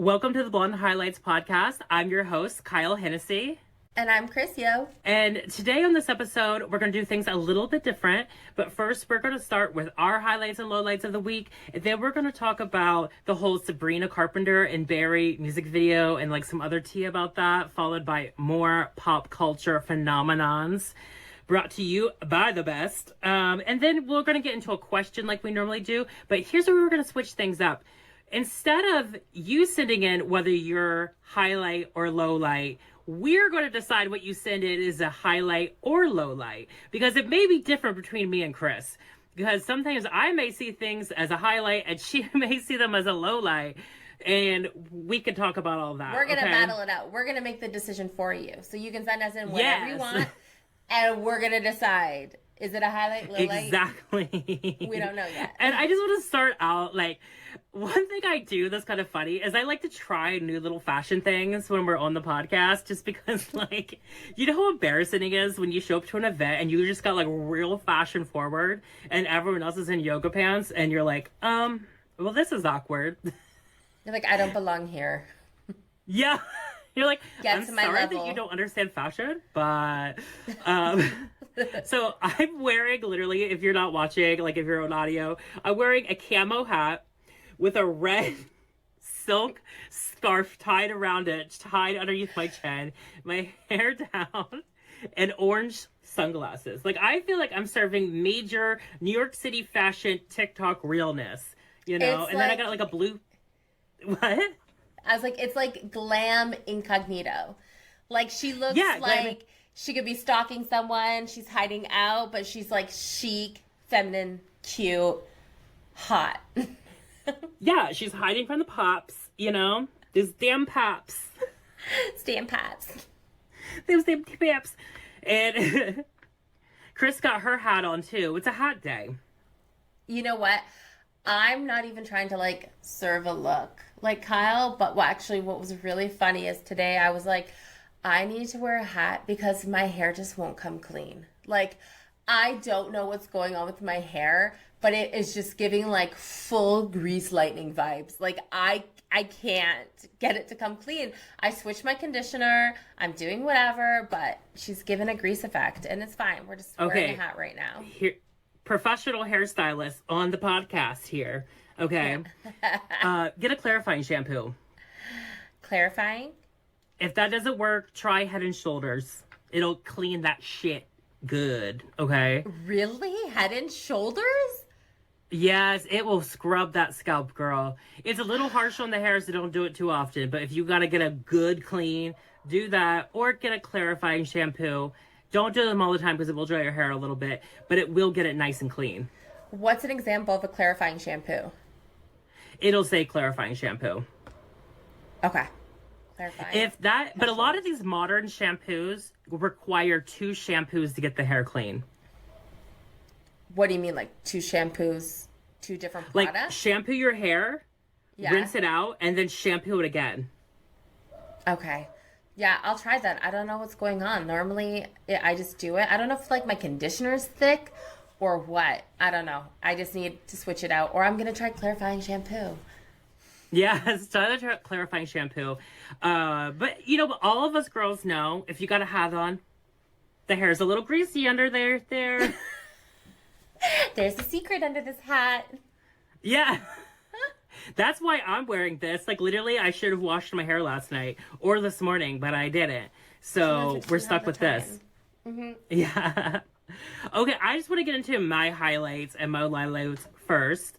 Welcome to the Blond Highlights podcast. I'm your host, Kyle Hennessy. And I'm Kris, yo. And today on this episode, we're going to do things a little bit different. But first, we're going to start with our highlights and lowlights of the week. And then we're going to talk about the whole Sabrina Carpenter and Barry music video and like some other tea about that, followed by more pop culture phenomenons brought to you by the best. And then we're going to get into a question like we normally do. But here's where we're going to switch things up. Instead of you sending in whether you're highlight or low light, we're going to decide what you send in is a highlight or low light, because it may be different between me and Kris, because sometimes I may see things as a highlight and she may see them as a low light, and we can talk about all that. We're going to battle it out. We're going to make the decision for you. So you can send us in whatever you want, and we're going to decide. Is it a highlight, low light? Exactly. We don't know yet. And I just want to start out, like, one thing I do that's kind of funny is I like to try new little fashion things when we're on the podcast, just because, like, you know how embarrassing it is when you show up to an event and you just got, like, real fashion forward and everyone else is in yoga pants and you're like, well, this is awkward. You're like, I don't belong here. Yeah. You're like, Get I'm to my sorry level. that you don't understand fashion, but so I'm wearing, literally, if you're not watching, like if you're on audio, I'm wearing a camo hat with a red silk scarf tied around it, tied underneath my chin, my hair down, and orange sunglasses. Like, I feel like I'm serving major New York City fashion TikTok realness, you know? It's and then I got like a blue... What? I was like, it's like glam incognito. Like, she looks like she could be stalking someone. She's hiding out, but she's like chic, feminine, cute, hot. Yeah, she's hiding from the pops, you know? These damn pops. Damn pops. Those damn pops. And Kris got her hat on, too. It's a hot day. You know what? I'm not even trying to, like, serve a look like Kyle, but what was really funny is today I was like, I need to wear a hat because my hair just won't come clean. Like, I don't know what's going on with my hair, but it is just giving, like, full grease lightning vibes. Like, I can't get it to come clean. I switched my conditioner. I'm doing whatever, but she's given a grease effect, and it's fine. We're just wearing a hat right now. Here, professional hairstylist on the podcast here. Okay. Get a clarifying shampoo. Clarifying? If that doesn't work, try Head and Shoulders. It'll clean that shit good. Okay. Really? Head and Shoulders? Yes, it will scrub that scalp, girl. It's a little harsh on the hair, so don't do it too often. But if you gotta get a good clean, do that. Or get a clarifying shampoo. Don't do them all the time because it will dry your hair a little bit. But it will get it nice and clean. What's an example of a clarifying shampoo? It'll say clarifying shampoo. Okay. Clarifying. But a lot of these modern shampoos require 2 shampoos to get the hair clean. What do you mean, like 2 shampoos, 2 different products? Like, shampoo your hair, rinse it out, and then shampoo it again. Okay. Yeah, I'll try that. I don't know what's going on. Normally, I just do it. I don't know if, like, my conditioner's thick or what. I don't know. I just need to switch it out. Or I'm going to try clarifying shampoo. Yes, try to clarifying shampoo. But, you know, all of us girls know, if you got a hat on, the hair's a little greasy under there. There's a secret under this hat. Yeah. That's why I'm wearing this. Like, literally, I should have washed my hair last night or this morning, but I didn't. So we're stuck with this. Mm-hmm. Yeah. Okay, I just want to get into my highlights and my lowlights first.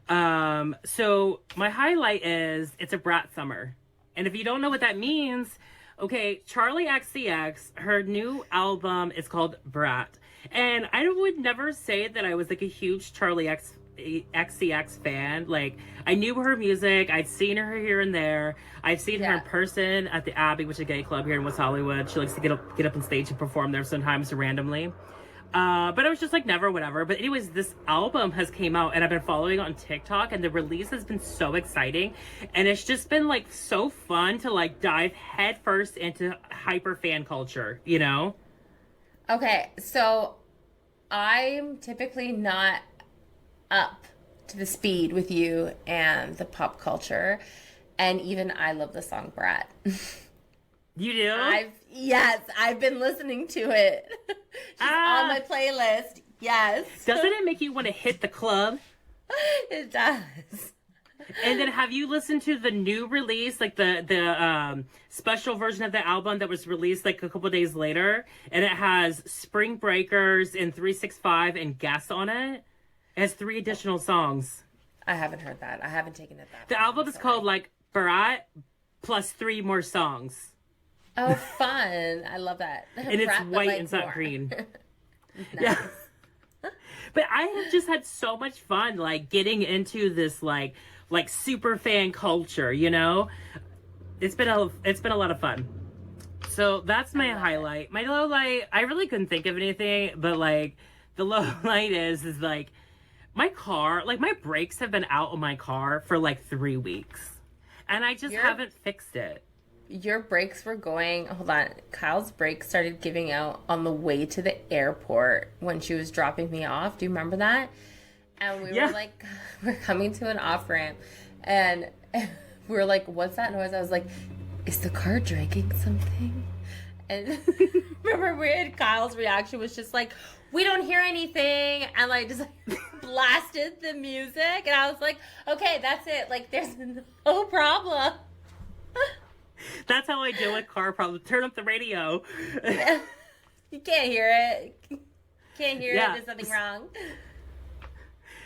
So my highlight is it's a brat summer. And if you don't know what that means, okay, Charlie XCX, her new album is called Brat. And I would never say that I was like a huge Charlie XCX fan. Like, I knew her music. I'd seen her here and there. I've seen her in person at the Abbey, which is a gay club here in West Hollywood. She likes to get up on stage and perform there sometimes randomly. But I was just like, never, whatever. But anyways, this album has came out and I've been following it on TikTok, and the release has been so exciting. And it's just been like so fun to like dive headfirst into hyper fan culture, you know? Okay, so I'm typically not up to the speed with you and the pop culture. And even I love the song Brat. You do? I've been listening to it. She's on my playlist. Yes. Doesn't it make you want to hit the club? It does. And then have you listened to the new release, like the special version of the album that was released like a couple days later? And it has Spring Breakers and 365 and Guess on it. It has 3 additional songs. I haven't heard that. I haven't taken it that The album is called like Brat plus 3 more songs. Oh, fun. I love that. And it's white and not green. Yeah. But I have just had so much fun, like, getting into this, like super fan culture, you know? It's been a lot of fun. So that's my highlight. My low light, I really couldn't think of anything, but, like, the low light is like, my car, like, my brakes have been out on my car for, like, 3 weeks. And I just haven't fixed it. Your brakes were going, hold on, Kyle's brakes started giving out on the way to the airport when she was dropping me off. Do you remember that? And we were like, we're coming to an off ramp, and we were like, what's that noise? I was like, is the car dragging something? And remember, Kyle's reaction was just like, we don't hear anything, and like just like, blasted the music, and I was like, okay, that's it. Like, there's no problem. That's how I deal with car problems. Turn up the radio. You can't hear it. Can't hear it. There's something wrong.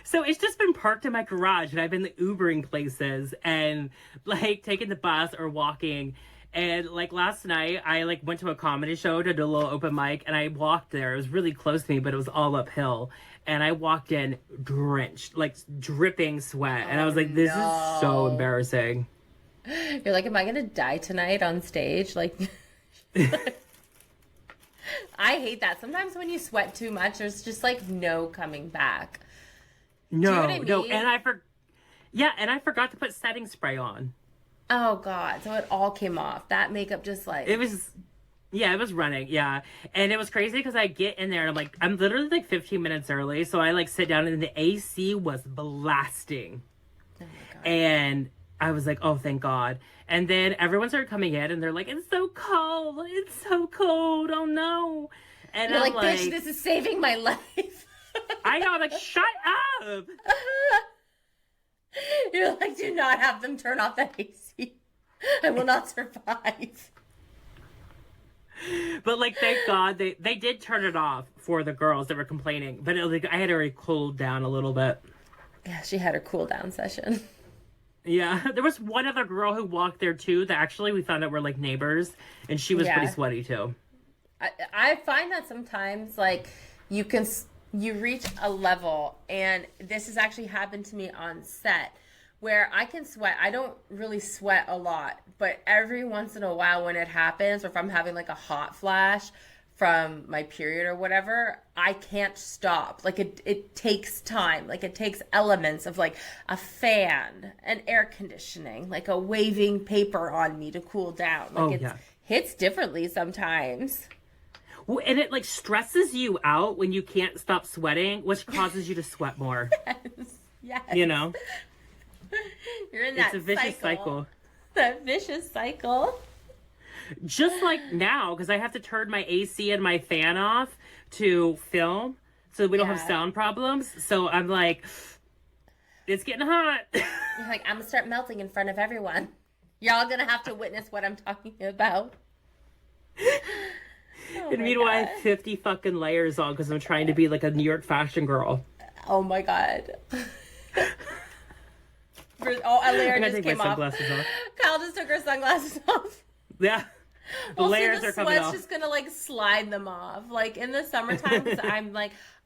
So it's just been parked in my garage, and I've been Ubering places and like taking the bus or walking. And like last night, I like went to a comedy show to do a little open mic, and I walked there. It was really close to me, but it was all uphill. And I walked in drenched, like dripping sweat. And I was like, this is so embarrassing. You're like, am I gonna die tonight on stage? Like, I hate that. Sometimes when you sweat too much, there's just like no coming back. No, do you know what I mean? No, and I forgot to put setting spray on. Oh God! So it all came off. That makeup just like it was running. Yeah, and it was crazy because I get in there and I'm literally like 15 minutes early, so I like sit down and the AC was blasting. Oh my God! And I was like, oh, thank God. And then everyone started coming in, and they're like, it's so cold. It's so cold. Oh, no. And you're I'm like, bitch, this is saving my life. I know. I'm like, shut up. You're like, do not have them turn off that AC. I will not survive. But, like, thank God they did turn it off for the girls that were complaining. But it was like I had already cooled down a little bit. Yeah, she had her cool down session. Yeah, there was one other girl who walked there too that actually we found out were like neighbors, and she was pretty sweaty too. I find that sometimes like you reach a level, and this has actually happened to me on set, where I can sweat. I don't really sweat a lot, but every once in a while when it happens, or if I'm having like a hot flash from my period or whatever, I can't stop. Like it takes time. Like it takes elements of like a fan, an air conditioning, like a waving paper on me to cool down. Like it hits differently sometimes. Well, and it like stresses you out when you can't stop sweating, which causes you to sweat more. Yes. You know? You're in that It's a vicious cycle. That vicious cycle. Just like now, because I have to turn my AC and my fan off to film so we don't have sound problems. So I'm like, it's getting hot. You're like, I'm going to start melting in front of everyone. Y'all going to have to witness what I'm talking about. And meanwhile, I have 50 fucking layers on because I'm trying to be like a New York fashion girl. Oh my God. A layer just came off. Kyle just took her sunglasses off. Yeah. The layers are coming off. Sweat's just gonna like slide them off. Like in the summertime,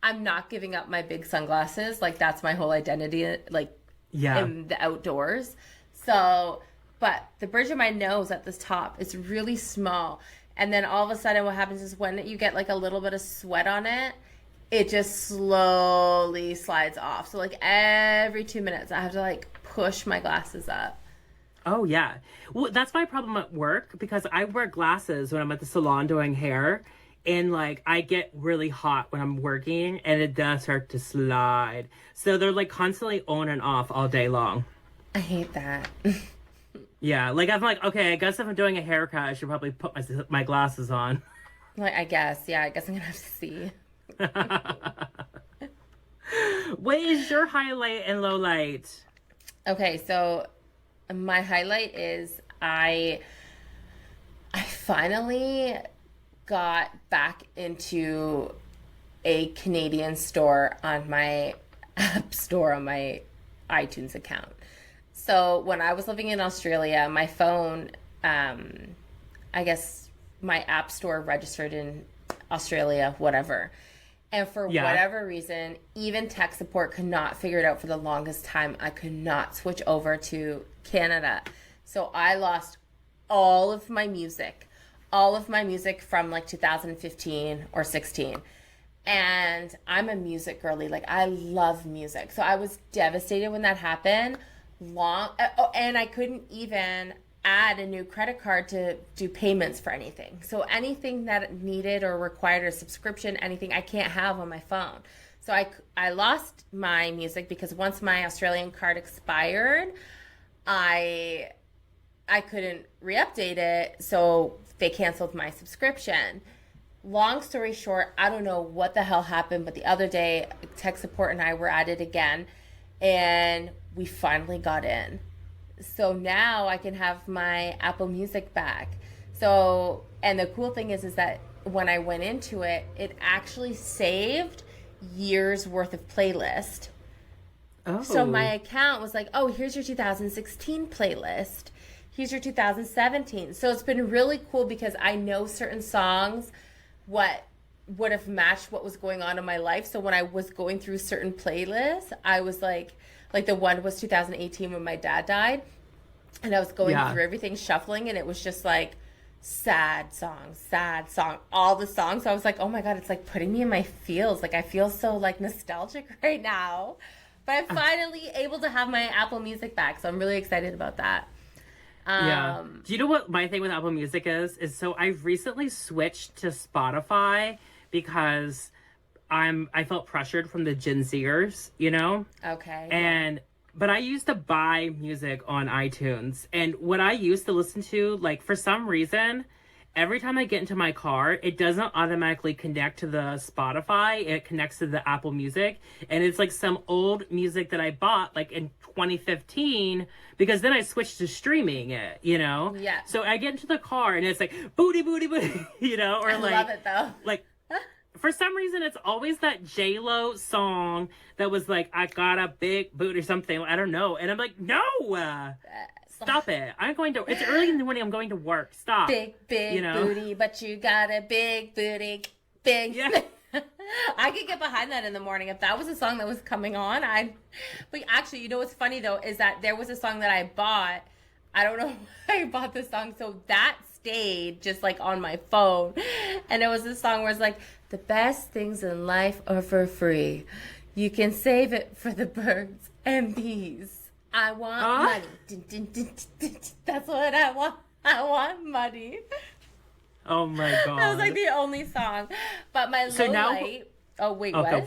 I'm not giving up my big sunglasses. Like that's my whole identity. Like in the outdoors. So, but the bridge of my nose at the top is really small. And then all of a sudden what happens is when you get like a little bit of sweat on it, it just slowly slides off. So like every 2 minutes I have to like push my glasses up. Oh, yeah. Well, that's my problem at work because I wear glasses when I'm at the salon doing hair. And, like, I get really hot when I'm working and it does start to slide. So they're, like, constantly on and off all day long. I hate that. Yeah, like I'm like, okay, I guess if I'm doing a haircut, I should probably put my glasses on. Like, I guess, yeah, I guess I'm gonna have to see. What is your highlight and low light? Okay, so my highlight is I finally got back into a Canadian store on my app store on my iTunes account. So when I was living in Australia, my phone, I guess my app store registered in Australia, whatever. And for Yeah. whatever reason, even tech support could not figure it out for the longest time. I could not switch over to Canada. So I lost all of my music from like 2015 or 16. And I'm a music girly. Like, I love music. So I was devastated when that happened. And I couldn't even add a new credit card to do payments for anything. So anything that needed or required a subscription, anything I can't have on my phone. So I lost my music because once my Australian card expired, I couldn't re-update it. So they canceled my subscription. Long story short, I don't know what the hell happened, but the other day, tech support and I were at it again, and we finally got in. So now I can have my Apple Music back. So, and the cool thing is that when I went into it, it actually saved years worth of playlist. Oh. So my account was like, oh, here's your 2016 playlist. Here's your 2017. So it's been really cool because I know certain songs what would have matched what was going on in my life. So when I was going through certain playlists, I was like the one was 2018 when my dad died. And I was going through everything, shuffling, and it was just like sad song, all the songs. So I was like, oh my God, it's like putting me in my feels. Like I feel so like nostalgic right now. But I'm finally able to have my Apple Music back. So I'm really excited about that. Yeah. Do you know what my thing with Apple Music is? So I've recently switched to Spotify because I felt pressured from the Gen Zers, you know? Okay. But I used to buy music on iTunes, and what I used to listen to, like, for some reason, every time I get into my car, it doesn't automatically connect to the Spotify. It connects to the Apple Music. And it's like some old music that I bought like in 2015, because then I switched to streaming it, you know? Yeah. So I get into the car and it's like booty, booty, booty, you know? Or I love it though. Like, for some reason, it's always that J-Lo song that was like, I got a big boot or something. I don't know. And I'm like, no! Stop it. It's early in the morning. I'm going to work. Stop. Big booty, but you got a big booty. Yeah. I could get behind that in the morning. If that was a song that was coming on, but actually, you know what's funny though, is that there was a song that I bought. I don't know why I bought this song. So that stayed just like on my phone. And it was this song where it's like, the best things in life are for free. You can save it for the birds and bees. I want money. Dun, dun, dun, dun, dun. That's what I want. I want money. Oh my God. That was like the only song. But my low light. Oh, wait, what? I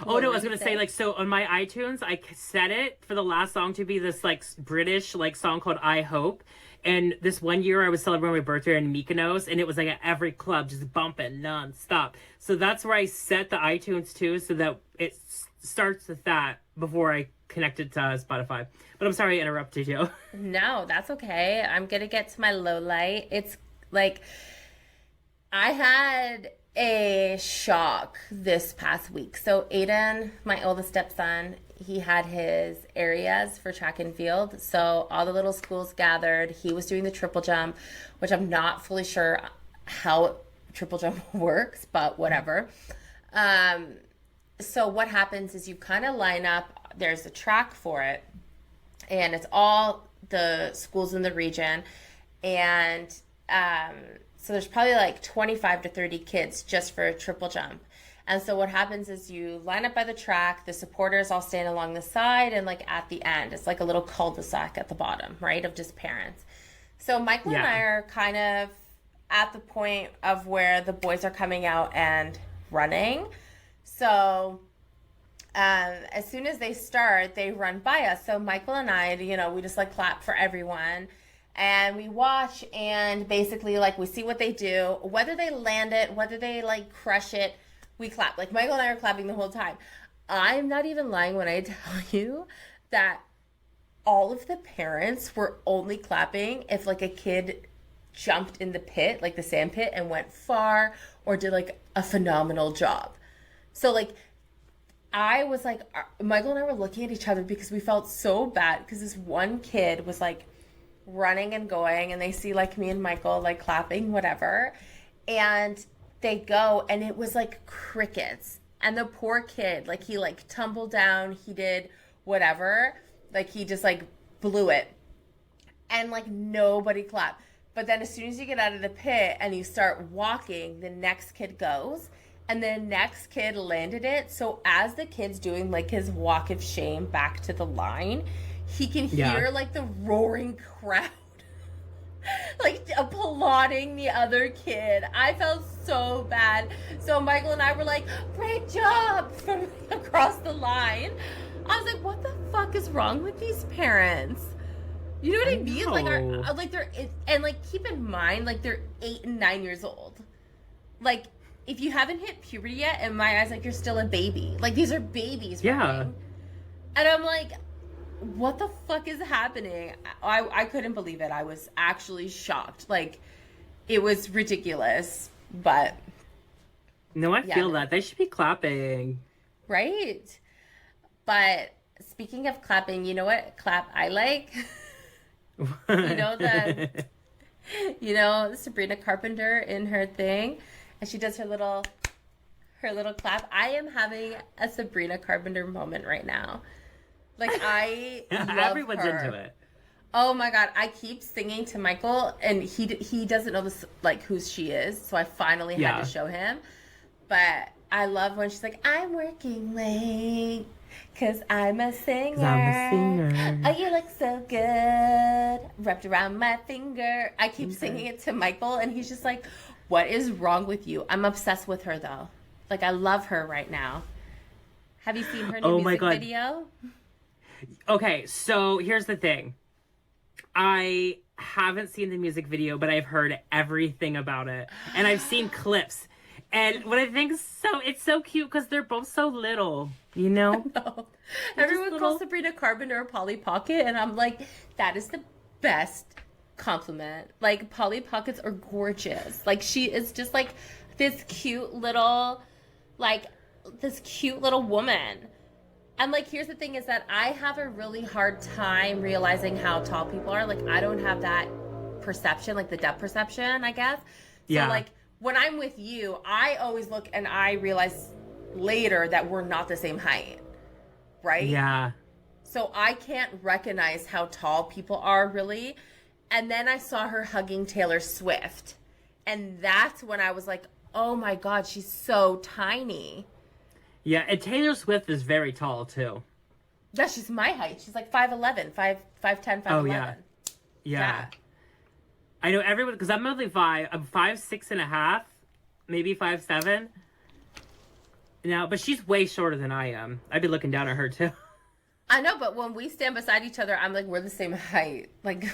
was going to say, like, so on my iTunes, I set it for the last song to be this, like, British, like, song called I Hope. And this one year I was celebrating my birthday in Mykonos, and it was like at every club just bumping nonstop. So that's where I set the iTunes to, so that it starts with that before I connect it to Spotify. But I'm sorry I interrupted you. No, that's okay. I'm going to get to my low light. It's like, I had a shock this past week. So Aiden, my oldest stepson, he had his areas for track and field. So all the little schools gathered. He was doing the triple jump, which I'm not fully sure how triple jump works, but whatever. So what happens is you kind of line up. There's a track for it, and it's all the schools in the region. And so there's probably like 25 to 30 kids just for a triple jump. And so what happens is you line up by the track, the supporters all stand along the side, and like at the end, it's like a little cul-de-sac at the bottom, right, of just parents. So Michael and I are kind of at the point of where the boys are coming out and running. So as soon as they start, they run by us. So Michael and I, we just like clap for everyone. And we watch and basically like we see what they do, whether they land it, whether they like crush it, we clap. Like Michael and I are clapping the whole time. I'm not even lying when I tell you that all of the parents were only clapping if like a kid jumped in the pit, like the sand pit, and went far or did like a phenomenal job. So like I was like, Michael and I were looking at each other because we felt so bad because this one kid was like running and going and they see like me and Michael like clapping, whatever. And they go and it was like crickets. And the poor kid, like he like tumbled down, he did whatever. Like he just like blew it. And like nobody clapped. But then as soon as you get out of the pit and you start walking, the next kid goes. And the next kid landed it. So as the kid's doing like his walk of shame back to the line, he can hear like the roaring crowd like applauding the other kid. I felt so bad. So Michael and I were like, great job from across the line. I was like, what the fuck is wrong with these parents? You know what I mean? Like they're and like keep in mind like they're 8 and 9 years old. Like if you haven't hit puberty yet, in my eyes, like you're still a baby. Like these are babies. Yeah. Running. And I'm like, what the fuck is happening? I couldn't believe it. I was actually shocked. Like it was ridiculous. But no, I feel that they should be clapping. Right. But speaking of clapping, you know what clap I like? Sabrina Carpenter in her thing, and she does her little clap. I am having a Sabrina Carpenter moment right now. Like I love everyone's her. into it. Oh my god, I keep singing to Michael, and he doesn't know this like who she is, so I finally had to show him. But I love when she's like, "I'm working late." 'Cause I'm a singer. Oh, you look so good. Wrapped around my finger. I keep singing it to Michael, and he's just like, what is wrong with you? I'm obsessed with her, though. Like, I love her right now. Have you seen her new music video? Okay, so here's the thing. I haven't seen the music video, but I've heard everything about it. And I've seen clips. And what I think is it's so cute because they're both so little, you know? Everyone calls Sabrina Carpenter a Polly Pocket, and I'm like, that is the best compliment. Like, Polly Pockets are gorgeous. Like, she is just like this cute little woman. And like, here's the thing is that I have a really hard time realizing how tall people are. Like, I don't have that perception, like the depth perception, I guess. So like, when I'm with you, I always look and I realize later that we're not the same height, right? Yeah. So I can't recognize how tall people are really. And then I saw her hugging Taylor Swift. And that's when I was like, oh my God, she's so tiny. Yeah, and Taylor Swift is very tall too. Yeah, she's my height. She's like 5'11", 5'10", 5'11". Oh, yeah. I know everyone, because I'm only 5. I'm 5'6.5", maybe 5'7". Now, but she's way shorter than I am. I'd be looking down at her too. I know, but when we stand beside each other, I'm like, we're the same height. Like,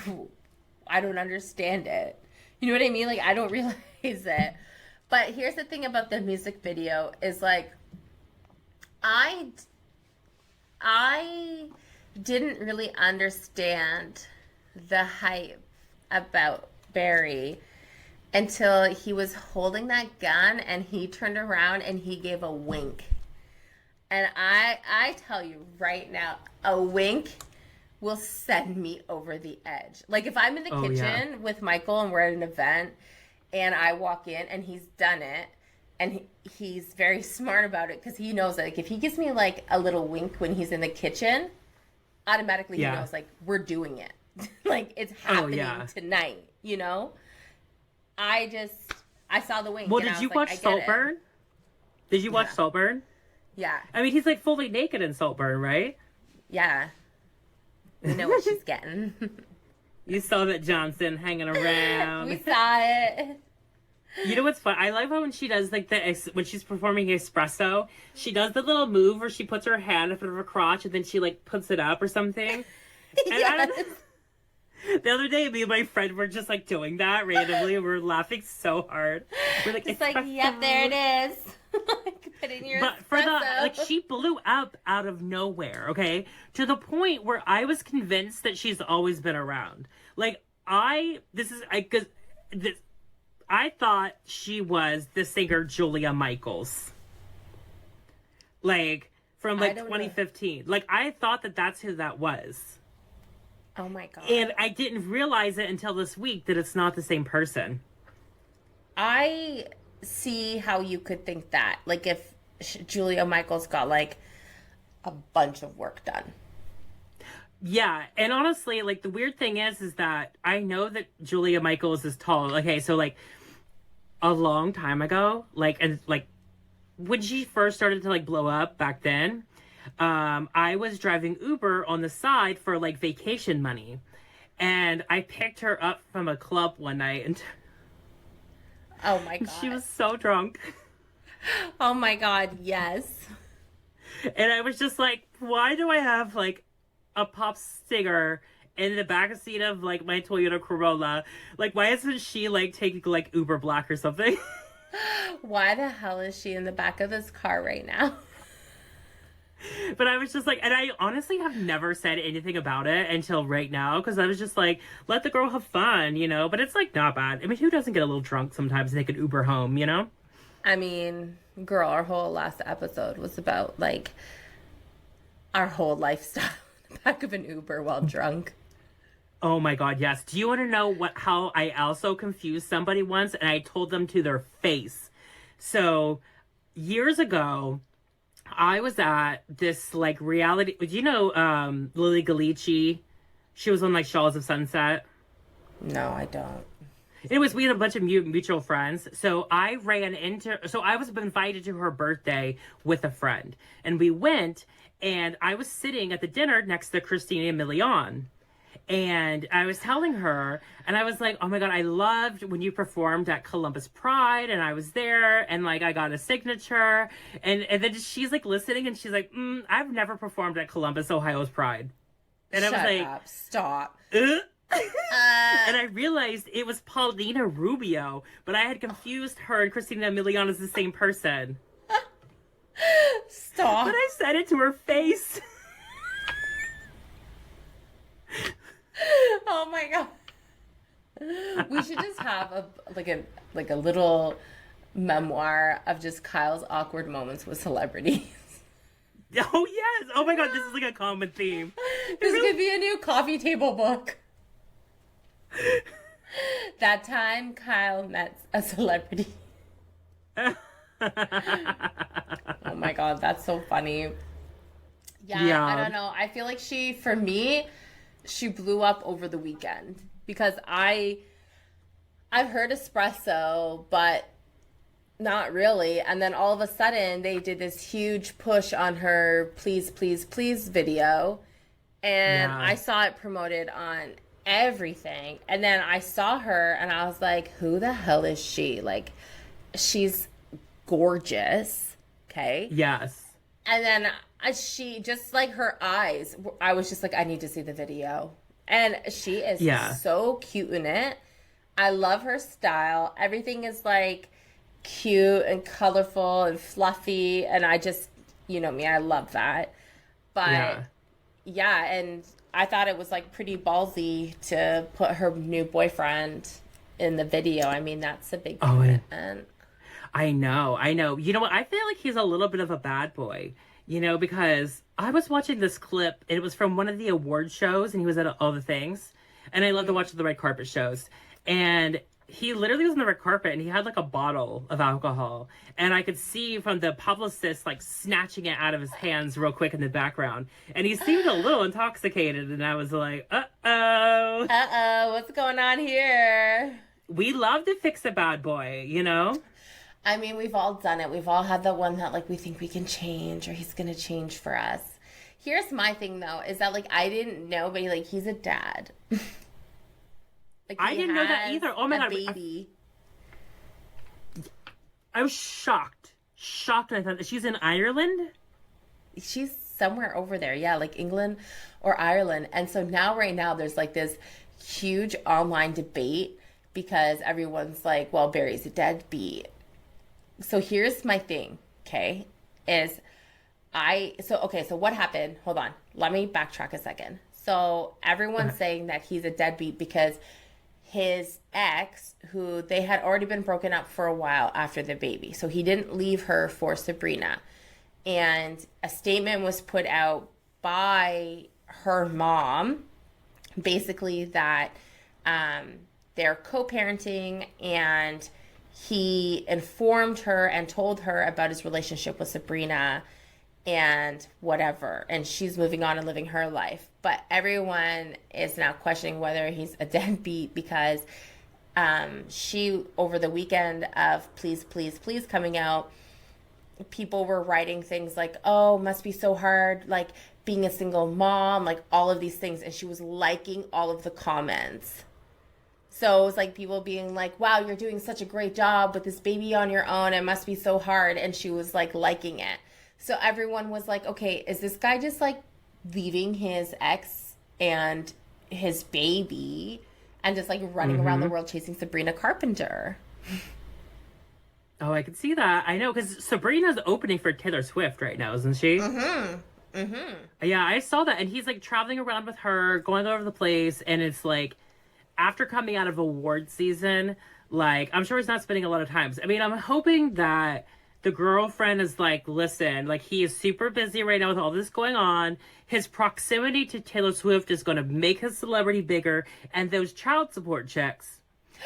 I don't understand it. You know what I mean? Like, I don't realize it. But here's the thing about the music video is like, I didn't really understand the hype about Barry until he was holding that gun and he turned around and he gave a wink. And I tell you right now, a wink will send me over the edge. Like if I'm in the kitchen with Michael and we're at an event and I walk in and he's done it and he's very smart about it because he knows that like, if he gives me like a little wink when he's in the kitchen, automatically he knows like we're doing it. Like it's happening tonight, you know? I saw the wink. Well, did you watch Saltburn? Did you watch Saltburn? Yeah. I mean, he's like fully naked in Saltburn, right? Yeah. We know what she's getting. You saw that Johnson hanging around. We saw it. You know what's fun? I love how when she does like when she's performing espresso, she does the little move where she puts her hand in front of her crotch and then she like puts it up or something. And Yes. the other day, me and my friend were just like doing that randomly. And we were laughing so hard. We're like, It's like, espresso. yep, there it is. Like, put in your But for the espresso. like, she blew up out of nowhere. Okay, to the point where I was convinced that she's always been around. Like I thought she was the singer Julia Michaels. Like, from like 2015. Like, I thought that that's who that was. Oh my God. And I didn't realize it until this week that it's not the same person. I see how you could think that. Like, if Julia Michaels got like a bunch of work done. Yeah, and honestly, like, the weird thing is that I know that Julia Michaels is tall. Okay, so like a long time ago, like, and like when she first started to like blow up back then, I was driving Uber on the side for like vacation money, and I picked her up from a club one night, and Oh my God. she was so drunk, Oh my God, yes. and I was just like, why do I have like a pop singer in the back seat of like my Toyota Corolla? Like, why isn't she like taking like Uber Black or something? Why the hell is she in the back of this car right now? But I was just like, and I honestly have never said anything about it until right now, because I was just like, let the girl have fun, you know? But it's like not bad. I mean, who doesn't get a little drunk sometimes and they could Uber home, you know? I mean, girl, our whole last episode was about like our whole lifestyle in the back of an Uber while drunk. Oh my God, yes. Do you want to know how I also confused somebody once and I told them to their face? So years ago, I was at this like reality, you know, Lily Galici? She was on like Shawls of Sunset. No, I don't. We had a bunch of mutual friends. So I was invited to her birthday with a friend, and we went, and I was sitting at the dinner next to Christina Milian. And I was telling her, and I was like, oh my God, I loved when you performed at Columbus Pride, and I was there, and like I got a signature. And then she's like listening, and she's like, I've never performed at Columbus, Ohio's Pride. And I was like, up. Stop. and I realized it was Paulina Rubio, but I had confused her and Christina Milian as the same person. Stop. But I said it to her face. Oh my God. We should just have a little memoir of just Kyle's awkward moments with celebrities. Oh yes! Oh my God, this is like a common theme. This could be a new coffee table book. That time Kyle met a celebrity. Oh my God, that's so funny. Yeah, I don't know. I feel like for me, she blew up over the weekend because I've heard espresso, but not really. And then all of a sudden they did this huge push on her Please, Please, Please video. And I saw it promoted on everything. And then I saw her and I was like, who the hell is she? Like, she's gorgeous. Okay. Yes. And then she just like her eyes, I was just like, I need to see the video. And she is so cute in it. I love her style. Everything is like cute and colorful and fluffy. And I just, you know me, I love that. But yeah, and I thought it was like pretty ballsy to put her new boyfriend in the video. I mean, that's a big commitment. I know. You know what? I feel like he's a little bit of a bad boy, you know, because I was watching this clip and it was from one of the award shows and he was at all the things. And I love to watch the red carpet shows. And he literally was on the red carpet and he had like a bottle of alcohol. And I could see from the publicist like snatching it out of his hands real quick in the background. And he seemed a little intoxicated. And I was like, uh-oh. What's going on here? We love to fix a bad boy, you know? I mean, we've all done it. We've all had the one that like we think we can change or he's going to change for us. Here's my thing though, is that like I didn't know, but like he's a dad. Like, I didn't know that either. Oh my God. Baby. I was shocked. Shocked when I thought that she's in Ireland. She's somewhere over there. Yeah, like England or Ireland. And so now, right now, there's like this huge online debate because everyone's like, well, Barry's a deadbeat. So here's my thing, okay, so what happened? Hold on. Let me backtrack a second. So everyone's saying that he's a deadbeat because his ex, who they had already been broken up for a while after the baby, so he didn't leave her for Sabrina. And a statement was put out by her mom, basically that they're co-parenting, and he informed her and told her about his relationship with Sabrina and whatever, and she's moving on and living her life. But everyone is now questioning whether he's a deadbeat because she, over the weekend of Please, Please, Please coming out, people were writing things like, oh, must be so hard, like being a single mom, like all of these things, and she was liking all of the comments. So it was like people being like, wow, you're doing such a great job with this baby on your own, it must be so hard, and she was like liking it. So everyone was like, okay, is this guy just like leaving his ex and his baby and just like running around the world chasing Sabrina Carpenter? Oh, I can see that. I know, because Sabrina's opening for Taylor Swift right now, isn't she? Yeah, I saw that, and he's like traveling around with her, going all over the place, and it's like, after coming out of award season, like, I'm sure he's not spending a lot of time. I mean, I'm hoping that the girlfriend is like, listen, like, he is super busy right now with all this going on. His proximity to Taylor Swift is going to make his celebrity bigger, and those child support checks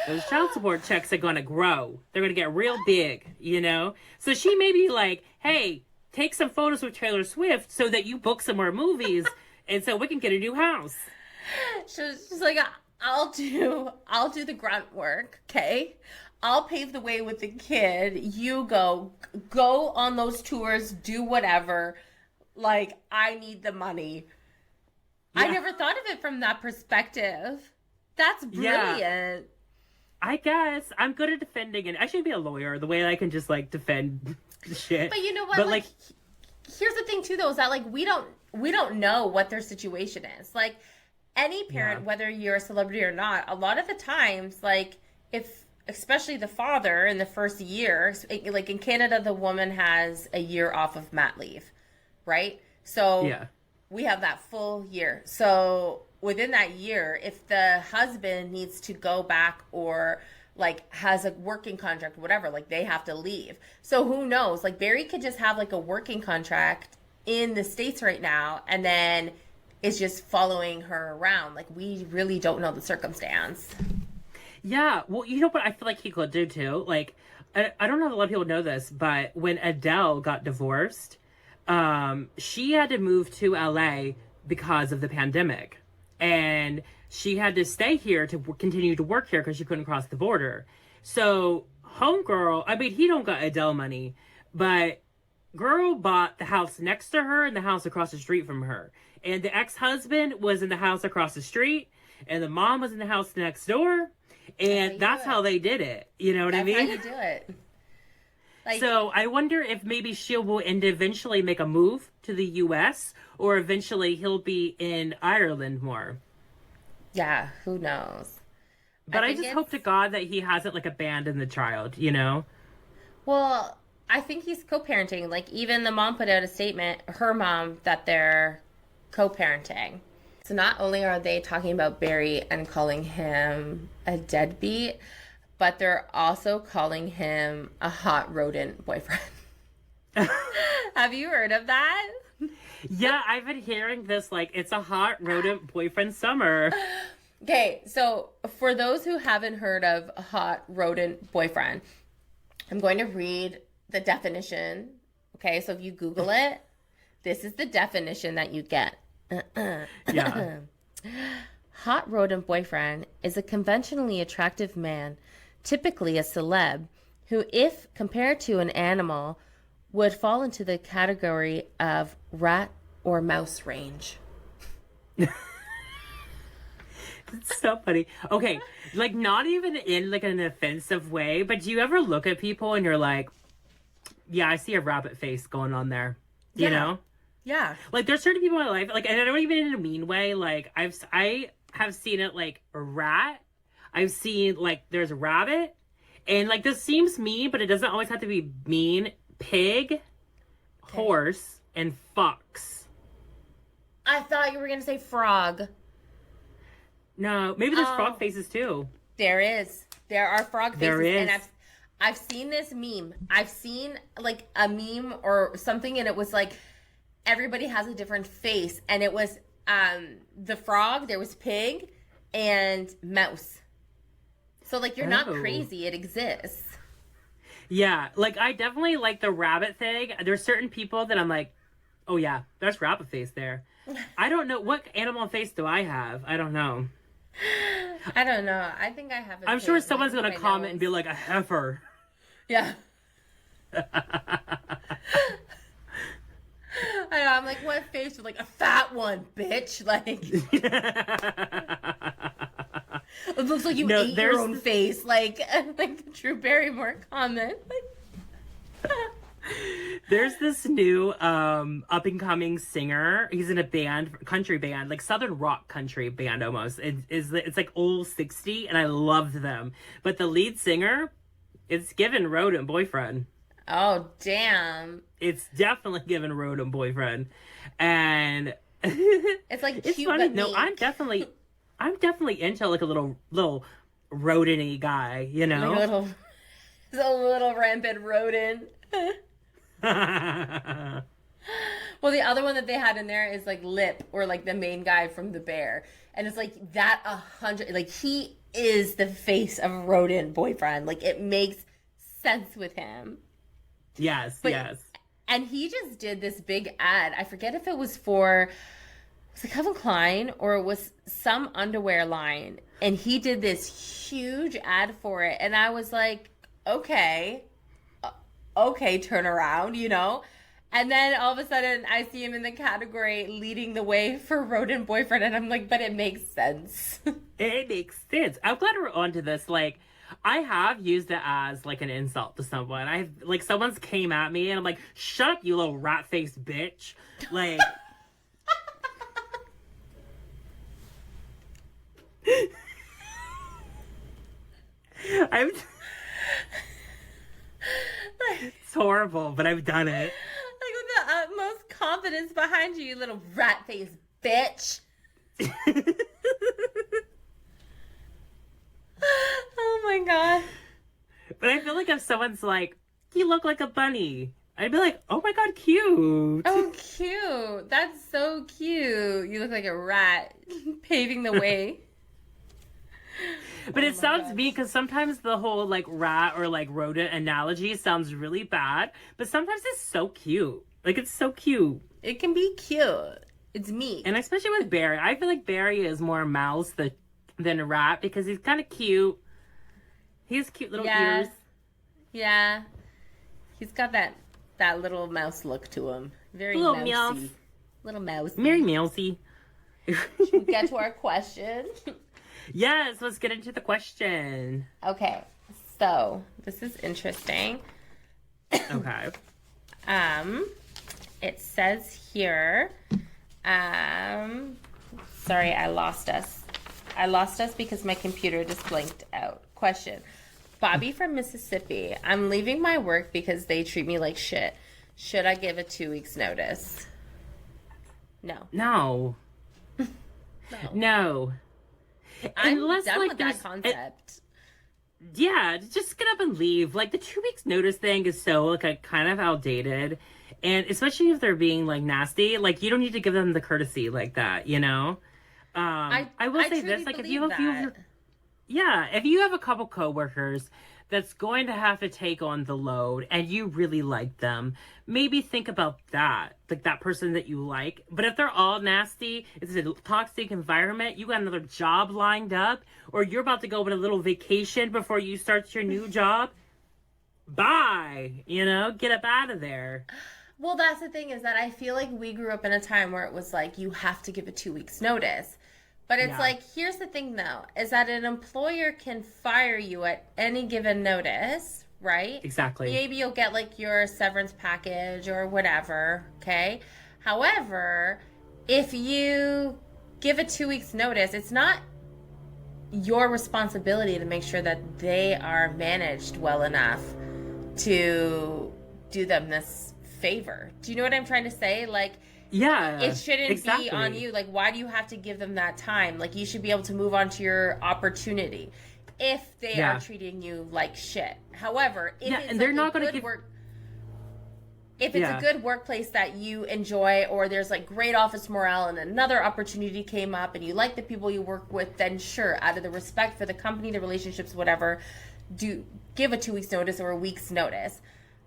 are going to grow. They're going to get real big, you know? So she may be like, hey, take some photos with Taylor Swift so that you book some more movies and so we can get a new house. She's like, I'll do the grunt work, okay? I'll pave the way with the kid. You go on those tours, do whatever. Like, I need the money. Yeah. I never thought of it from that perspective. That's brilliant. Yeah. I guess I'm good at defending it. I should be a lawyer, the way I can just like defend shit. But you know what? But like, here's the thing too, though, is that like we don't know what their situation is. Like, any parent, whether you're a celebrity or not, a lot of the times, like, if especially the father in the first year, like in Canada, the woman has a year off of mat leave, right? So we have that full year. So within that year, if the husband needs to go back or like has a working contract, whatever, like they have to leave. So who knows? Like Barry could just have like a working contract in the States right now and then is just following her around. Like, we really don't know the circumstance. Yeah, well, you know what I feel like he could do too? Like, I don't know if a lot of people know this, but when Adele got divorced, she had to move to LA because of the pandemic. And she had to stay here to continue to work here because she couldn't cross the border. So, homegirl, I mean, he don't got Adele money, but girl bought the house next to her and the house across the street from her. And the ex-husband was in the house across the street, and the mom was in the house next door, and that's how they did it. You know what I mean? That's how you do it. Like, so I wonder if maybe she will eventually make a move to the U.S., or eventually he'll be in Ireland more. Yeah, who knows? But I just hope to God that he hasn't, like, abandoned the child, you know? Well, I think he's co-parenting. Like, even the mom put out a statement, her mom, that they're co-parenting. So not only are they talking about Barry and calling him a deadbeat, but they're also calling him a hot rodent boyfriend. Have you heard of that? Yeah, I've been hearing this, like, it's a hot rodent boyfriend summer. Okay, so for those who haven't heard of a hot rodent boyfriend, I'm going to read the definition. Okay, so if you Google it, this is the definition that you get. Yeah. Hot rodent boyfriend is a conventionally attractive man, typically a celeb, who, if compared to an animal, would fall into the category of rat or mouse range. It's so funny. Okay, like, not even in like an offensive way, but do you ever look at people and you're like, yeah, I see a rabbit face going on there. You Yeah. know? Yeah. Like, there's certain people in my life, like, and I don't even in a mean way. Like, I have seen it, like, a rat. I've seen, like, there's a rabbit. And, like, this seems mean, but it doesn't always have to be mean. Pig, horse, and fox. I thought you were gonna say frog. No, maybe there's frog faces, too. There is. There are frog faces. There is. And I've seen this meme. I've seen, like, a meme or something, and it was, like, everybody has a different face. And it was the frog, there was pig, and mouse. So, like, you're not crazy. It exists. Yeah, like, I definitely like the rabbit thing. There's certain people that I'm like, oh, yeah, there's rabbit face there. I don't know. What animal face do I have? I don't know. I don't know. I think I have I'm sure someone's going to comment and be like, a heifer. Yeah. I know, I'm like, what face? Like, a fat one, bitch. Like, it looks like you ate your own face. Like the Drew Barrymore comment. There's this new up and coming singer. He's in a band, country band, like southern rock country band almost. It's like old 60, and I loved them. But the lead singer, it's given rodent boyfriend. Oh damn! It's definitely given rodent boyfriend, and it's like it's cute, funny. but No, meek. I'm definitely into like a little rodent-y guy. You know, like a little rampant rodent. Well, the other one that they had in there is like Lip, or like the main guy from The Bear, and it's like that 100. Like he is the face of rodent boyfriend. Like it makes sense with him. Yes, yes. And he just did this big ad. I forget if it was for Calvin Klein or it was some underwear line, and he did this huge ad for it, and I was like, okay, turn around, you know? And then all of a sudden I see him in the category leading the way for rodent boyfriend, and I'm like, but it makes sense. It makes sense. I'm glad we're onto this. Like, I have used it as like an insult to someone. Like someone's came at me and I'm like, shut up, you little rat faced bitch. Like it's horrible, but I've done it. Like with the utmost confidence behind you, you little rat faced bitch. Oh my god. But I feel like if someone's like, you look like a bunny, I'd be like, oh my god, cute. Oh, cute. That's so cute. You look like a rat paving the way. But it sounds mean because sometimes the whole like rat or like rodent analogy sounds really bad, but sometimes it's so cute. Like it's so cute. It can be cute. It's me. And especially with Barry. I feel like Barry is more mouse than a rat because he's kind of cute. He has cute little ears. Yeah. He's got that little mouse look to him. Very little mousy. meows. Little mouse. Very mousy. Should we get to our question? Yes, let's get into the question. Okay. So, this is interesting. Okay. It says here, sorry, I lost us. I lost us because my computer just blanked out. Question. Bobby from Mississippi. I'm leaving my work because they treat me like shit. Should I give a 2 weeks notice? No. No. No. I'm Unless, done like, with that concept. Yeah, just get up and leave. Like, the 2 weeks notice thing is so, like, kind of outdated. And especially if they're being, like, nasty, like, you don't need to give them the courtesy like that, you know? I will say this, like, if you have if you have a couple coworkers that's going to have to take on the load and you really like them, maybe think about that, like that person that you like. But if they're all nasty, it's a toxic environment, you got another job lined up, or you're about to go on a little vacation before you start your new job, bye, you know, get up out of there. Well, that's the thing is that I feel like we grew up in a time where it was like, you have to give a 2 weeks notice. But it's like, here's the thing though, is that an employer can fire you at any given notice, right? Exactly. Maybe you'll get like your severance package or whatever, okay? However, if you give a 2 weeks notice, it's not your responsibility to make sure that they are managed well enough to do them this favor. Do you know what I'm trying to say? Like, yeah, it shouldn't exactly. be on you. Like, why do you have to give them that time? Like, you should be able to move on to your opportunity if they are treating you like shit. However, if it's and they're like not a going to good give work, if it's a good workplace that you enjoy, or there's like great office morale and another opportunity came up and you like the people you work with, then sure, out of the respect for the company, the relationships, whatever, do give a 2 weeks notice or a week's notice.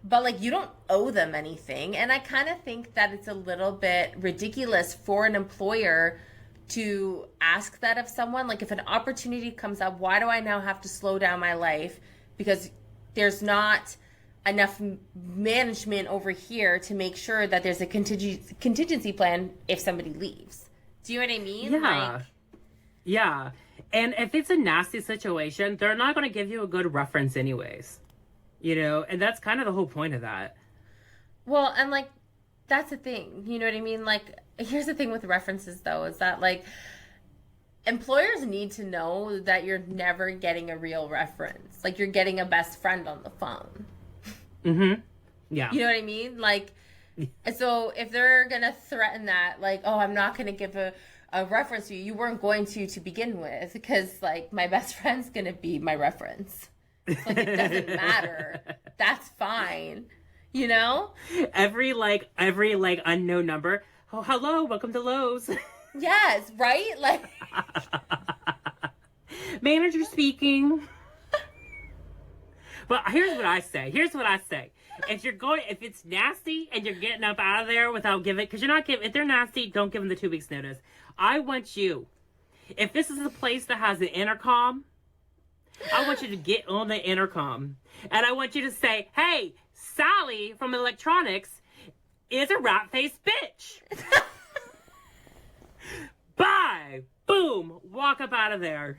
But like, you don't owe them anything. And I kind of think that it's a little bit ridiculous for an employer to ask that of someone. Like, if an opportunity comes up, why do I now have to slow down my life because there's not enough management over here to make sure that there's a contingency plan if somebody leaves? Do you know what I mean? Yeah. Yeah. And if it's a nasty situation, they're not going to give you a good reference anyways. You know, and that's kind of the whole point of that. Well, and like, that's the thing. You know what I mean? Like, here's the thing with references, though, is that like, employers need to know that you're never getting a real reference. Like, you're getting a best friend on the phone. Mm-hmm. Yeah. You know what I mean? Like, so if they're going to threaten that, like, oh, I'm not going to give a reference to you, you weren't going to begin with, because, like, my best friend's going to be my reference. It's like, it doesn't matter. That's fine. You know? Every unknown number. Oh, hello, welcome to Lowe's. Yes, right? Like, manager speaking. But here's what I say. If it's nasty and you're getting up out of there without giving, because you're not giving, if they're nasty, don't give them the 2 weeks notice. I want you, if this is a place that has an intercom, I want you to get on the intercom and I want you to say, hey, Sally from electronics is a rat-faced bitch. Bye. Boom. Walk up out of there.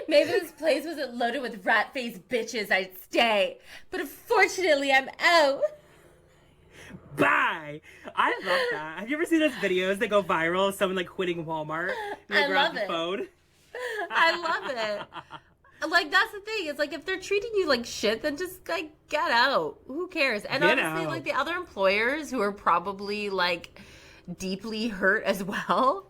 maybe this place wasn't loaded with rat-faced bitches, I'd stay. But unfortunately, I'm out. Bye. I love that. Have you ever seen those videos that go viral of someone like quitting Walmart? I love it. Phone? I love it. Like, that's the thing. It's like, if they're treating you like shit, then just like get out. Who cares? And Get honestly, out. like, the other employers who are probably like deeply hurt as well,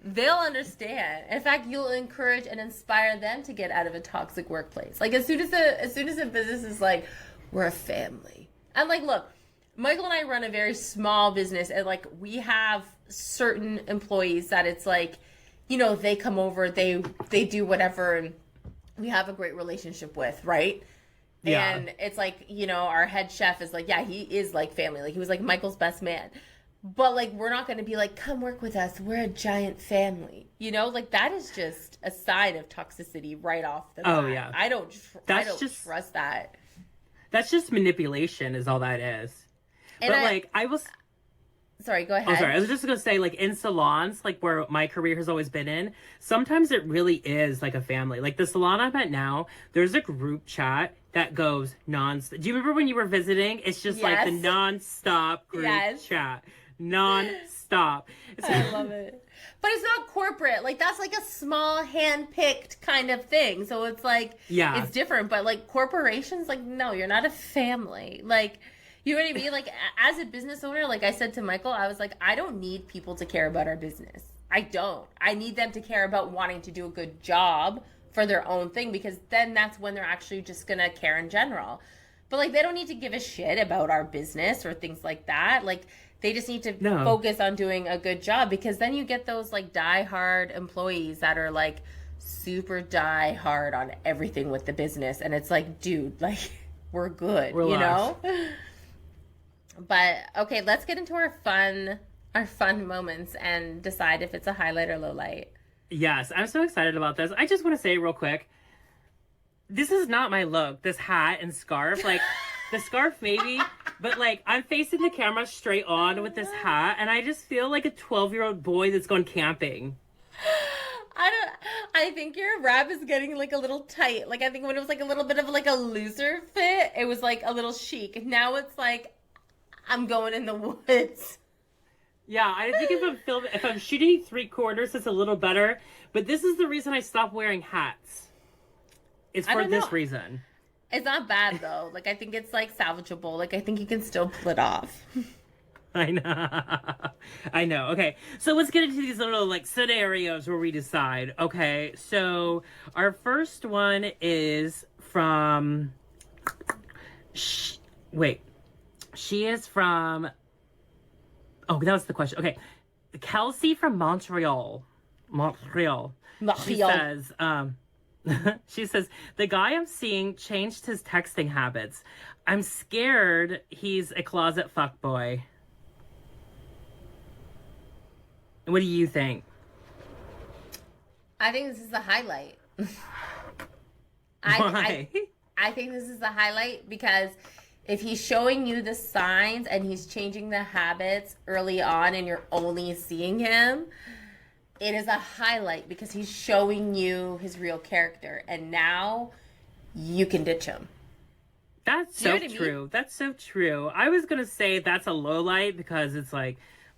they'll understand. In fact, you'll encourage and inspire them to get out of a toxic workplace. Like, as soon as a business is like, we're a family. And like, look, Michael and I run a very small business, and like, we have certain employees that it's like, you know, they come over, they do whatever, and we have a great relationship with, right? Yeah. And it's like, you know, our head chef is like, yeah, he is like family. Like, he was like Michael's best man. But like, we're not going to be like, come work with us, we're a giant family. You know, like, that is just a sign of toxicity right off the bat. Oh, yeah. I don't trust that. That's just manipulation is all that is. And sorry, go ahead. Oh, sorry. I was just going to say, like, in salons, like, where my career has always been in, sometimes it really is like a family. Like, the salon I'm at now, there's a group chat that goes non-stop. Do you remember when you were visiting? It's just like the non-stop group chat. Non-stop. I love it. But it's not corporate. Like, that's like a small, hand-picked kind of thing. So it's like, it's different. But like, corporations, like, no, you're not a family. Like, you know what I mean? Like, as a business owner, like I said to Michael, I was like, I don't need people to care about our business. I don't. I need them to care about wanting to do a good job for their own thing, because then that's when they're actually just going to care in general. But like, they don't need to give a shit about our business or things like that. Like, they just need to focus on doing a good job, because then you get those like die-hard employees that are like super die-hard on everything with the business. And it's like, dude, like, we're good, Relax. you know? But okay, let's get into our fun moments and decide if it's a highlight or low light. Yes, I'm so excited about this. I just want to say real quick, this is not my look, this hat and scarf. Like, the scarf maybe, but like, I'm facing the camera straight on with this hat, and I just feel like a 12-year-old boy that's gone camping. I think your wrap is getting like a little tight. Like I think when it was like a little bit of like a looser fit, it was like a little chic. Now it's like I'm going in the woods. Yeah, I think if I'm shooting 3/4, it's a little better. But this is the reason I stopped wearing hats. It's for this reason. It's not bad though. Like I think it's like salvageable. Like I think you can still pull it off. I know. I know. Okay. So let's get into these little like scenarios where we decide. Okay. So our first one is from wait. She is from oh, that was the question. Okay. Kelsey from Montreal. She says, she says, the guy I'm seeing changed his texting habits. I'm scared he's a closet fuckboy. What do you think? I think this is the highlight. Why? I think this is the highlight because if he's showing you the signs and he's changing the habits early on and you're only seeing him, it is a highlight because he's showing you his real character. And now you can ditch him. That's so true. That's so true. I was going to say that's a low light because it's like,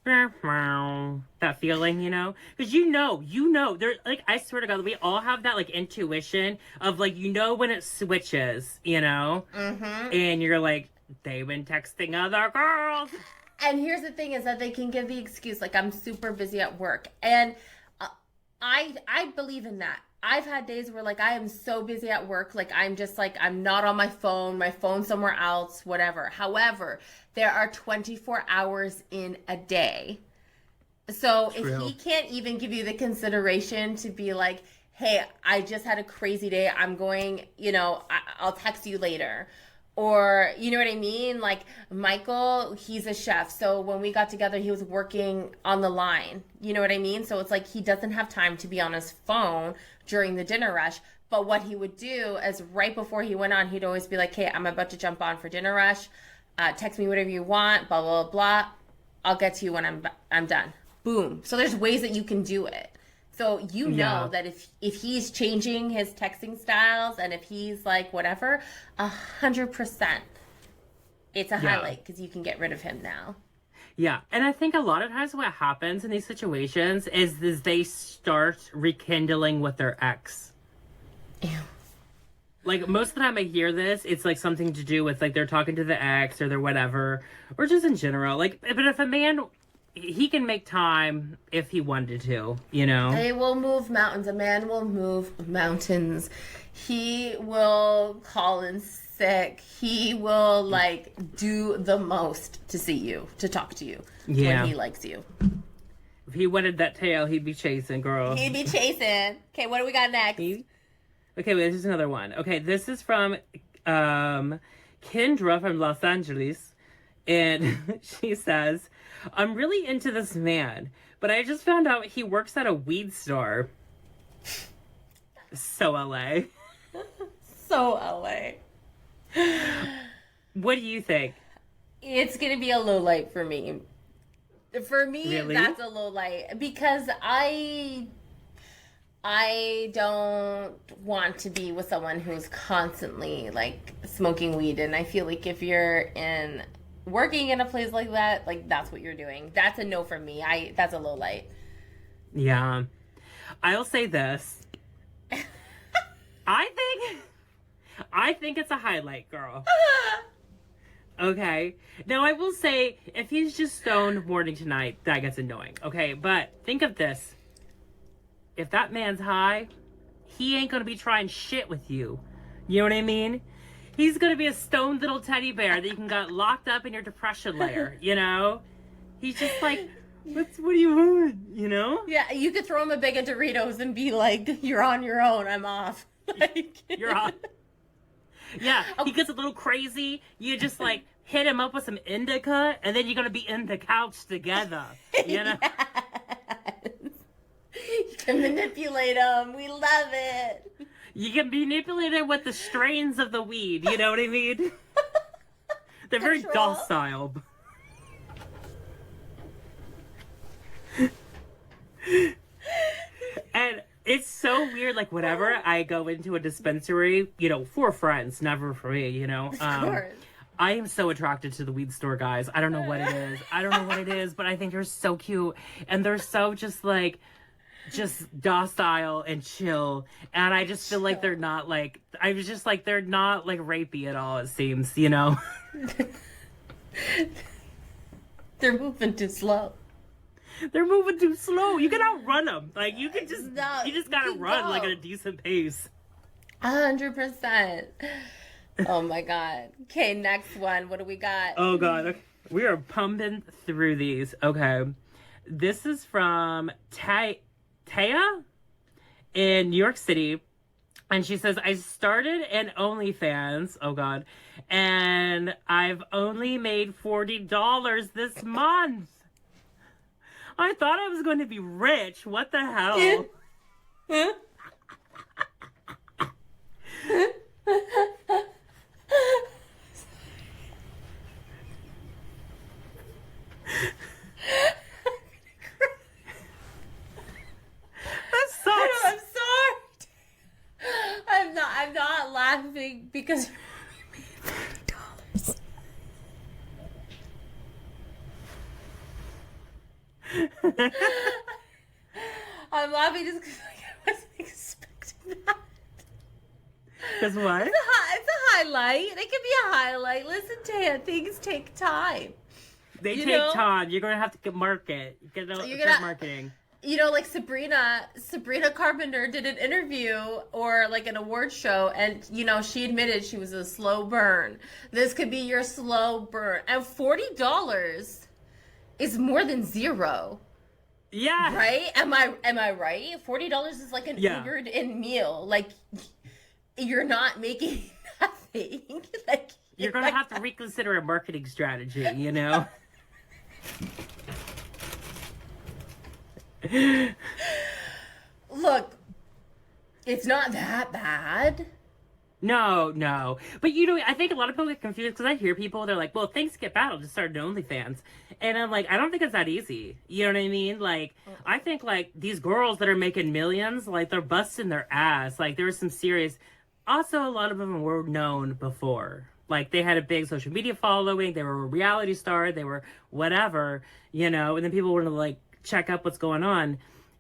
that feeling, you know, because you know, there, like, I swear to God, we all have that like intuition of like, you know, when it switches, you know, and you're like, they've been texting other girls. And here's the thing is that they can give the excuse like I'm super busy at work, and I believe in that. I've had days where like I am so busy at work, like I'm just like I'm not on my phone's somewhere else, whatever. However, there are 24 hours in a day. So True. If he can't even give you the consideration to be like, hey, I just had a crazy day, I'm going, you know, I'll text you later. Or, you know what I mean? Like, Michael, he's a chef. So when we got together, he was working on the line. You know what I mean? So it's like he doesn't have time to be on his phone during the dinner rush. But what he would do is right before he went on, he'd always be like, hey, I'm about to jump on for dinner rush. Text me whatever you want, blah, blah, blah. I'll get to you when I'm done. Boom. So there's ways that you can do it. So you know that if he's changing his texting styles and if he's like whatever, 100%, it's a highlight because you can get rid of him now. Yeah, and I think a lot of times what happens in these situations is they start rekindling with their ex. Ew. Like, most of the time I hear this, it's like something to do with like they're talking to the ex or they're whatever, or just in general. Like, but if a man, he can make time if he wanted to, you know? They will move mountains. A man will move mountains. He will call in sick. He will, like, do the most to see you, to talk to you when he likes you. If he wanted that tail, he'd be chasing, girl. He'd be chasing. Okay, what do we got next? Okay, wait, this is another one. Okay, this is from Kendra from Los Angeles. And she says, I'm really into this man, but I just found out he works at a weed store. So LA. So LA. What do you think? It's going to be a low light for me. For me, Really? That's a low light because I don't want to be with someone who's constantly like smoking weed, and I feel like if you're working in a place like that, like that's what you're doing. That's a no from me. That's a low light. Yeah. I'll say this. I think it's a highlight, girl. Okay. Now I will say if he's just stoned morning to night, that gets annoying. Okay, but think of this. If that man's high, he ain't gonna be trying shit with you. You know what I mean? He's gonna be a stoned little teddy bear that you can get locked up in your depression layer, you know? He's just like, what do you want, you know? Yeah, you could throw him a bag of Doritos and be like, you're on your own, I'm off. Like, you're on. Yeah, he gets a little crazy. You just like hit him up with some indica, and then you're gonna be in the couch together, you know? Yes. You can manipulate him. We love it. You can manipulate it with the strains of the weed. You know what I mean? They're very docile. And It's so weird. Like, whenever I go into a dispensary, you know, for friends, never for me, you know. Of course. I am so attracted to the weed store guys. I don't know what it is. I don't know what it is, but I think they're so cute. And they're so just docile and chill. And I just feel like they're not like, I was just like, they're not like rapey at all, it seems, you know? They're moving too slow. They're moving too slow. You can outrun them. Like, you can just, No, you just gotta run go. like at a decent pace. 100%. Oh my God. Okay, next one. What do we got? Oh God. Okay. We are pumping through these. Okay. This is from Taya in New York City. And she says, I started an OnlyFans. Oh God. And I've only made $40 this month. I thought I was going to be rich. What the hell? That sucks. I'm sorry. I'm not laughing because $40. I'm laughing just because I wasn't expecting that. Because what? It's a highlight. It can be a highlight. Listen, Taya, things take time. They You take know? time. You're going to have to market. You're going to start marketing. You know, like Sabrina Carpenter did an interview or like an award show, and you know, she admitted she was a slow burn. This could be your slow burn. And $40 is more than zero. Yeah. Right? Am I right? $40 is like an Ubered in meal. Like, you're not making nothing. Like, You're going to have to reconsider a marketing strategy, you know? Look, it's not that bad. No. But, you know, I think a lot of people get confused because I hear people, they're like, well, if things get bad, I'll just start an OnlyFans. And I'm like, I don't think it's that easy. You know what I mean? Like, I think, like, these girls that are making millions, like, they're busting their ass. Like, there was some serious... Also, a lot of them were known before. Like, they had a big social media following. They were a reality star. They were whatever, you know? And then people were like, check up what's going on.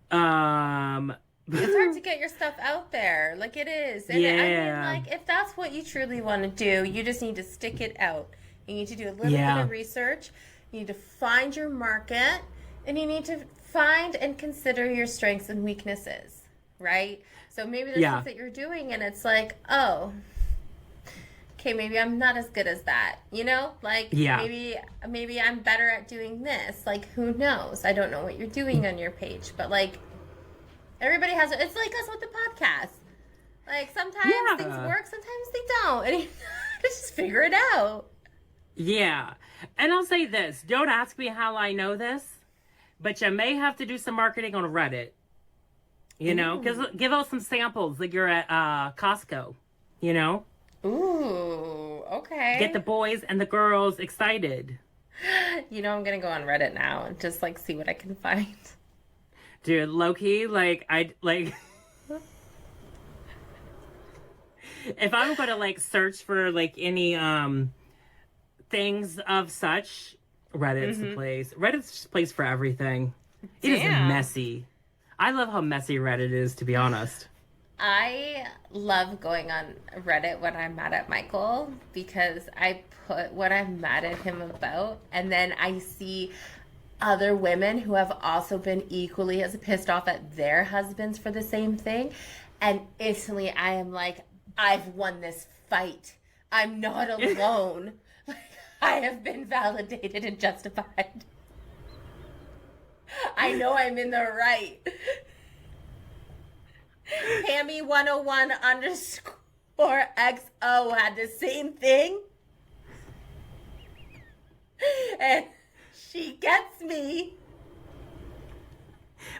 It's hard to get your stuff out there. Like, it is. And I mean, like, if that's what you truly want to do, you just need to stick it out. You need to do a little bit of research. You need to find your market. And you need to find and consider your strengths and weaknesses, right? So maybe there's things that you're doing and it's like, oh, okay, maybe I'm not as good as that, you know? Like, maybe I'm better at doing this. Like, who knows? I don't know what you're doing on your page, but like, everybody has it. It's like us with the podcast. Like, sometimes things work, sometimes they don't. And you just figure it out. Yeah. And I'll say this. Don't ask me how I know this, but you may have to do some marketing on Reddit. You know? Because give out some samples like you're at Costco. You know? Ooh, okay. Get the boys and the girls excited. You know, I'm going to go on Reddit now and just, like, see what I can find. Dude, low-key, like, if I'm going to, like, search for, like, any, things of such, Reddit's the place. Reddit's the place for everything. It is messy. I love how messy Reddit is, to be honest. I love going on Reddit when I'm mad at Michael because I put what I'm mad at him about, and then I see other women who have also been equally as pissed off at their husbands for the same thing, and instantly I am like, I've won this fight. I'm not alone. I have been validated and justified. I know I'm in the right. Pammy101_XO had the same thing. And she gets me.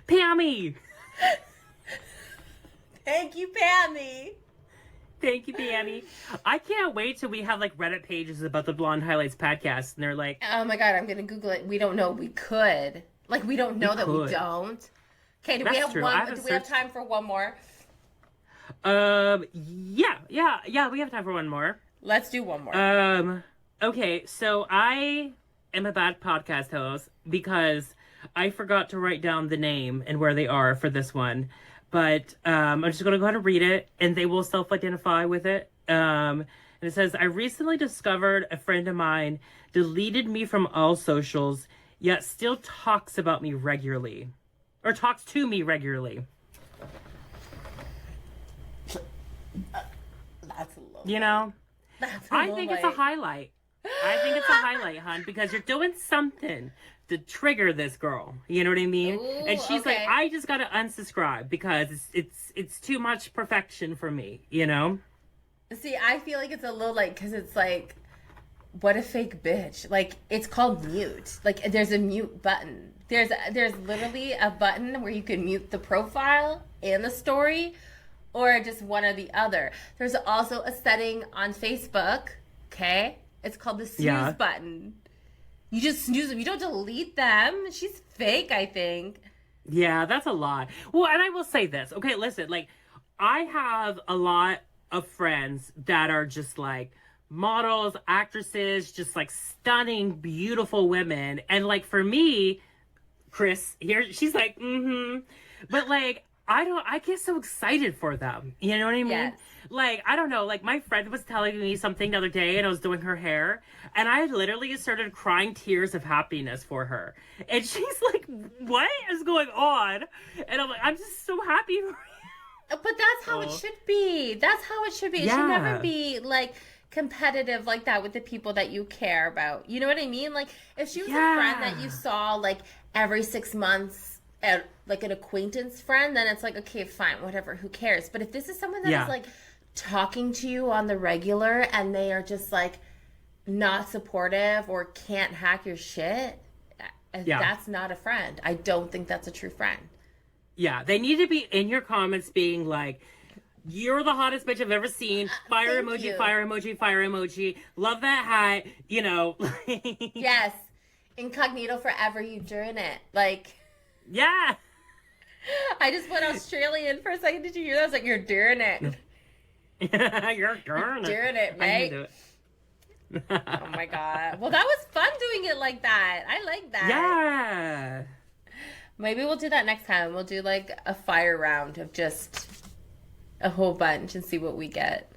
Pammy! Thank you, Pammy. Thank you, Pammy. I can't wait till we have, like, Reddit pages about the Blonde Highlights podcast, and they're like... Oh my God, I'm going to Google it. We don't know. We could. Like, we don't know that we don't. Okay, do we have time for one more? Yeah, we have time for one more. Let's do one more. Okay, so I am a bad podcast host because I forgot to write down the name and where they are for this one. But I'm just going to go ahead and read it, and they will self-identify with it. And it says, I recently discovered a friend of mine deleted me from all socials, yet still talks about me regularly. Or talks to me regularly. That's a little. You know? I think it's a highlight. highlight, hon, because you're doing something to trigger this girl. You know what I mean? Ooh, and she's like, I just gotta unsubscribe because it's too much perfection for me, you know? See, I feel like it's a little like, because it's like, what a fake bitch. Like, it's called mute. Like, there's a mute button. There's literally a button where you can mute the profile and the story, or just one or the other. There's also a setting on Facebook, okay? It's called the snooze button. You just snooze them. You don't delete them. She's fake, I think. Yeah, that's a lot. Well, and I will say this. Okay, listen, like, I have a lot of friends that are just like models, actresses, just like stunning, beautiful women. And like for me, Kris here, she's like, but like, I get so excited for them. You know what I mean? Yes. Like, I don't know, like my friend was telling me something the other day and I was doing her hair and I literally started crying tears of happiness for her. And she's like, what is going on? And I'm like, I'm just so happy for you. But that's how it should be. That's how it should be. It should never be like competitive like that with the people that you care about. You know what I mean? Like if she was a friend that you saw like every 6 months, like an acquaintance friend, then it's like, okay, fine, whatever, who cares? But if this is someone that is like talking to you on the regular and they are just like not supportive or can't hack your shit, that's not a friend. I don't think that's a true friend. Yeah, they need to be in your comments being like, you're the hottest bitch I've ever seen. Fire emoji, fire emoji, fire emoji. Love that hat, you know. Yes. Incognito forever, you doing it. Like. Yeah. I just went Australian for a second. Did you hear that? I was like, you're doing it. You're doing it, mate. Do it. Oh my God. Well, that was fun doing it like that. I like that. Yeah. Maybe we'll do that next time. We'll do like a fire round of just a whole bunch and see what we get.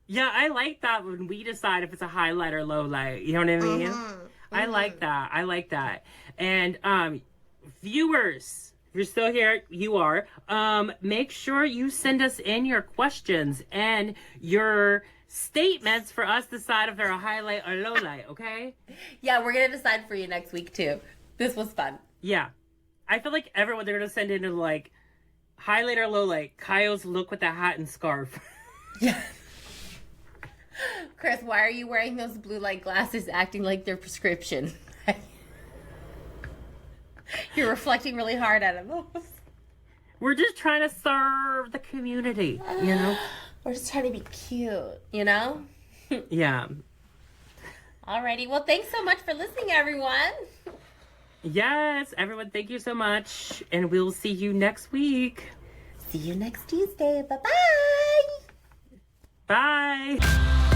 Yeah, I like that when we decide if it's a highlight or low light. You know what I mean? I like that. I like that. And viewers, if you're still here, you are. Make sure you send us in your questions and your statements for us to decide if they're a highlight or low light, okay? Yeah, we're going to decide for you next week too. This was fun. Yeah. I feel like everyone, they're going to send in like highlight or low light. Kyle's look with the hat and scarf. Yeah. Kris, why are you wearing those blue light glasses acting like they're prescription? You're reflecting really hard at them. We're just trying to serve the community, you know? We're just trying to be cute, you know? Yeah. Alrighty. Well, thanks so much for listening, everyone. Yes, everyone, thank you so much. And we'll see you next week. See you next Tuesday. Bye-bye. Bye.